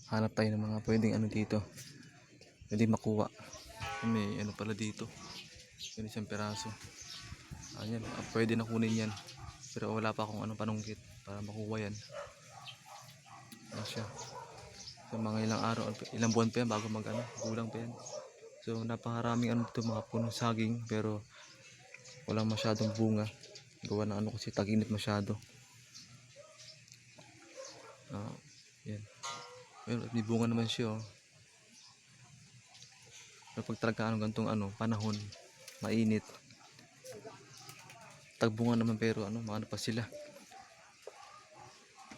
Hanap tayo ng mga pwedeng ano dito, pwedeng makuha. May ano pala dito, may isang peraso. Ayan, pwede na kunin yan, pero wala pa akong ano panungkit para makuha yan. Ayan siya. So mga ilang araw, ilang buwan pa yan bago mag ano, gulang pa yan. So napakaraming ano dito, mga punong saging, pero walang masyadong bunga. Gawa ng ano kasi tag-init masyado. Yan. Pero may bunga naman siya oh. Pero pag talaga ano gantong ano panahon, mainit, tagbunga naman, pero ano maano pa sila,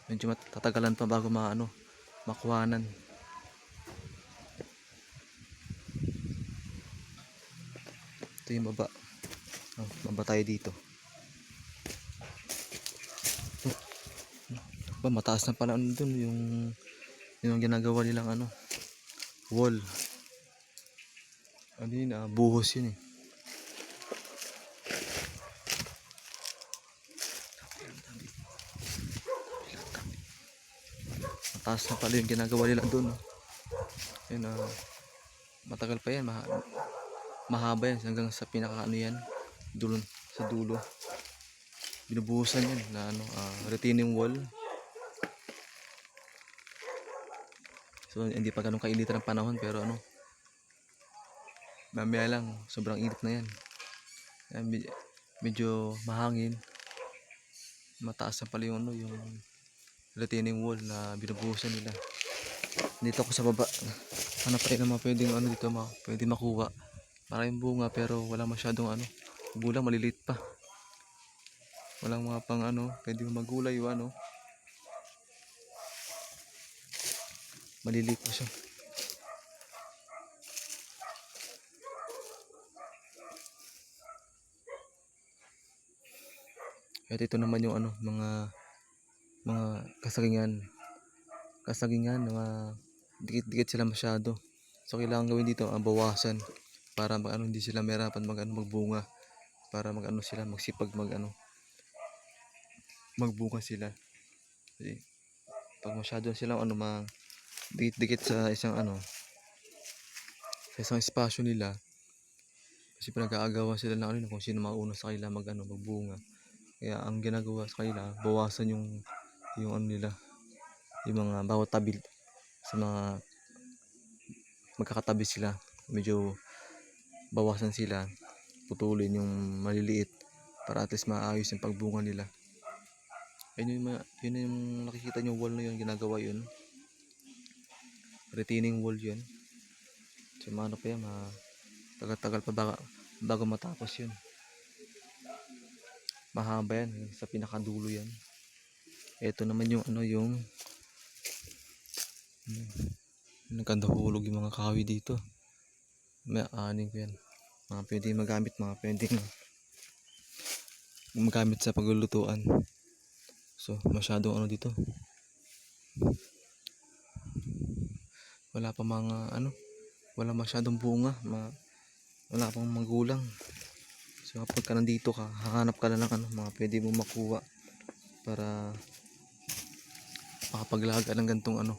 medyo matatagalan pa bago maano makuhanan. Ito yung baba. Baba tayo dito. Ba, mataas na pala ano dun, yung ginagawa nilang ano wall. Ano yun, buhos yun eh. Mataas na pala yung ginagawa nila dun. Yun, matagal pa yan, mahaba yan hanggang sa pinaka ano yan, dulo, sa dulo. Binubuhusan yan na ano, retaining wall. So hindi pa ganun kainitan ng panahon, pero ano, mamaya lang sobrang init na yan. Medyo mahangin. Mataas na pala yung ano, yung retaining wall na binubuhusan nila. Dito ako sa baba, hanap tayo ng mga pwedeng ano dito, pwedeng makuha. Maraming bunga pero wala masyadong ano, gulang, maliliit pa. Walang mga pang ano, pwede magulay o ano, maliliit pa siya. At ito naman yung ano, mga kasagingan, mga dikit-dikit sila masyado. So kailangan gawin dito ang bawasan para ano, hindi sila mahirapan magbunga, para ano sila magsipag magbunga sila. Kasi pag masyado silang ano, dikit-dikit sa isang ano, sa isang espasyo nila, kasi pinag-aagawan sila ng ano, kung sino mauna sa kanila magbunga. Kaya ang ginagawa sa kanila, bawasan yung ano nila, yung mga bawat tabi, sa mga magkakatabi sila, medyo bawasan sila, putulin yung maliliit para at least maayos yung pagbunga nila. Yun yung nakikita nyo wall na yun, ginagawa yun, retaining wall yun. So ano pa yan, tagal-tagal pa bago matapos yun. Mahaba yan, sa pinakadulo yan. Ito naman yung ano, yung nagkandahulog yung mga kahoy dito. May aning ko yan, mga pwedeng magamit, mga pwedeng magamit sa paglulutuan. So masyadong ano dito, wala pa mga ano, wala masyadong bunga, wala pang magulang. So kapag ka nandito ka, hahanap ka na ng ano, mga pwede mo makuha para makapaglaga ng gantong ano,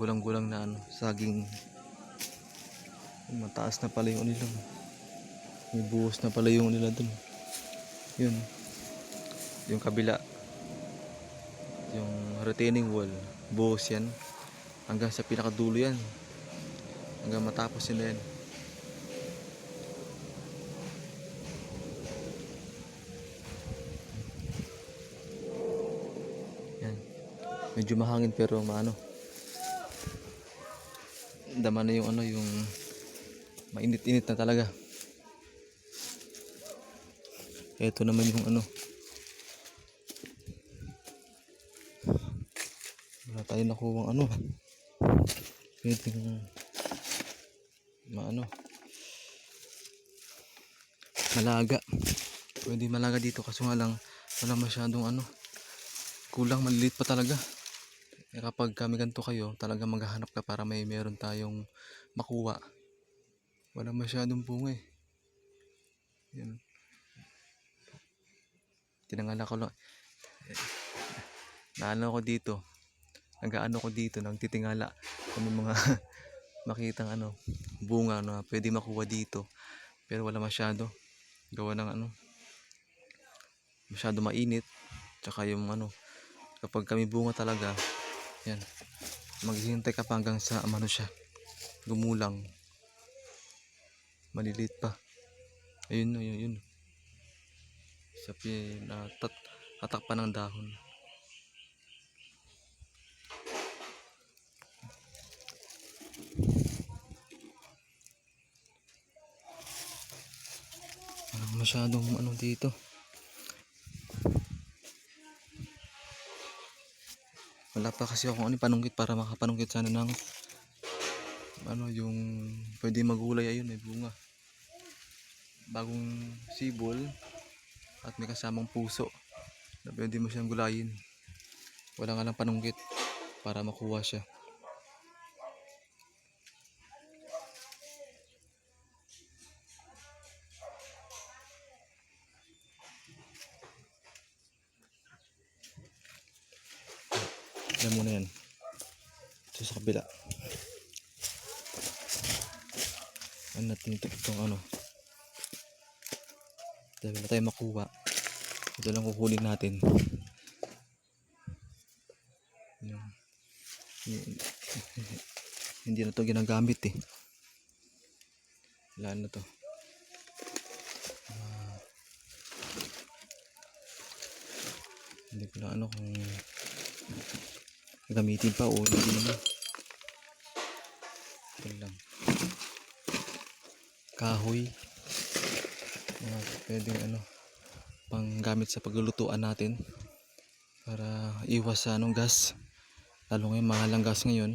gulang-gulang na ano, saging. Mataas na pala yung nila, may buhos na pala yung nila dun. Yun yung kabila, yung retaining wall, buhos yan hanggang sa pinakadulo yan, hanggang matapos yun na yan. Yan, medyo mahangin pero maano, dama na yung ano, yung mainit-init na talaga. Ito naman yung ano, wala tayo nakuwang ano, pwedeng malaga, pwede malaga dito, kaso nga lang wala masyadong ano, kulang, maliliit pa talaga. Kapag kami ganito kayo, talaga maghahanap ka para meron tayong makuha. Wala masyadong bunga eh. Yan. Tinangala ko lang, naano ko dito, nag-aano ko dito, nagtitingala kung may mga makitang ano, bunga na pwede makuha dito. Pero wala masyado. Gawa ng ano, masyado mainit. Tsaka yung ano, kapag kami bunga talaga, yan, maghihintay ka pa hanggang sa ano siya, gumulang. Maliliit pa. Ayun, ayun, yun. Sa tatakpan ng dahon. Walang masyadong ano dito. Wala pa kasi akong ano, panungkit para makapanungkit sana ng ano, yung pwede magulay. Ayun, may bunga. Bagong sibol at may kasamang puso na pwede mo siyang gulayin. Wala nga lang panungkit para makuha siya. Alam mo na yan. Ito sa kabila. Ano natin itong ano. Dahil wala tayong makuha. Ito lang kukunin natin. Hindi na to ginagamit eh. Wala na to. Hindi ko na ano kung gamitin pa o hindi na. Ito lang. Kahoy. Pwedeng ano, pang gamit sa paglulutuan natin. Para iwas sa anong gas. Lalo ngayon mahal ang gas ngayon.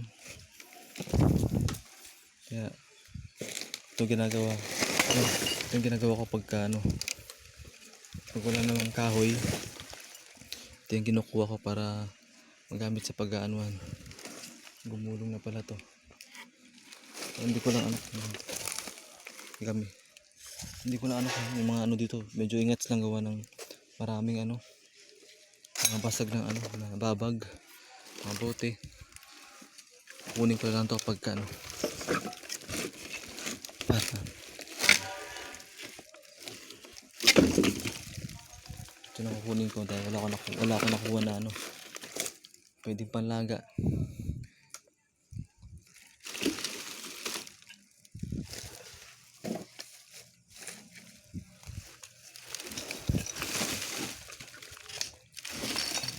Kaya ito ginagawa. Ito yung ginagawa ko pagka ano, pag wala namang kahoy. Ito yung kinukuha ko para magamit sa pag-aanuhan. Gumulong na pala to. Hindi ko lang ano gamit. Hindi ko lang ano yung mga ano dito. Medyo ingat lang gawa ng maraming ano, mga basag ng ano, na babag, mga bote. Kunin ko lang to pagka ano. Ito na kukunin ko dahil wala ko nakuha na ano, pwedeng panlaga.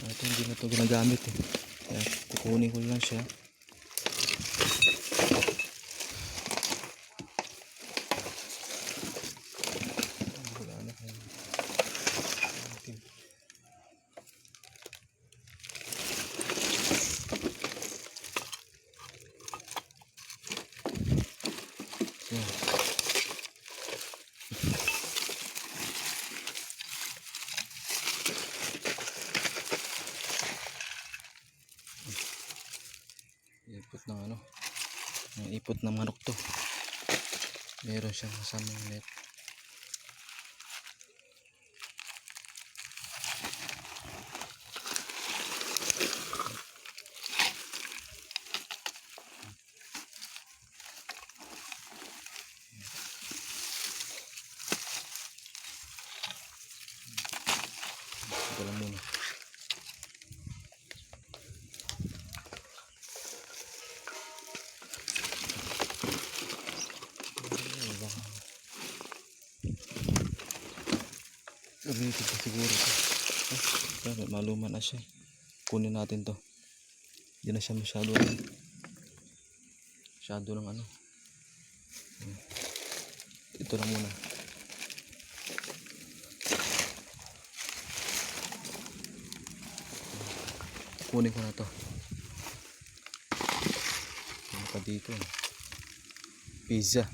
Ito hindi na to ginagamit eh. Kaya kukunin ko lang siya. Ipot ng ano, yung ipot ng manok to. Meron siyang kasamang net. Ito lang muna. Gamitin ko siguro ito. Pero maluman na siya. Kunin natin to. Hindi na siya masyado ng ano. Ito lang muna. Kunin ko na to. Ano pa dito? Pizza.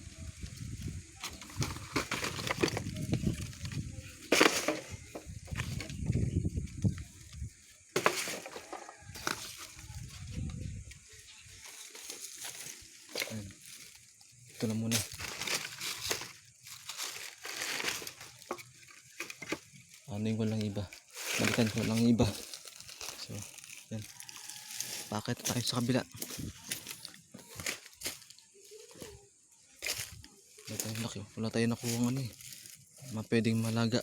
Ito na muna. Ano yung walang iba. Balikan ko lang iba. So, yan. Paakit tayo sa kabila. Wala tayong laki. Wala tayong nakuha ng ano eh. Mga pwedeng malaga.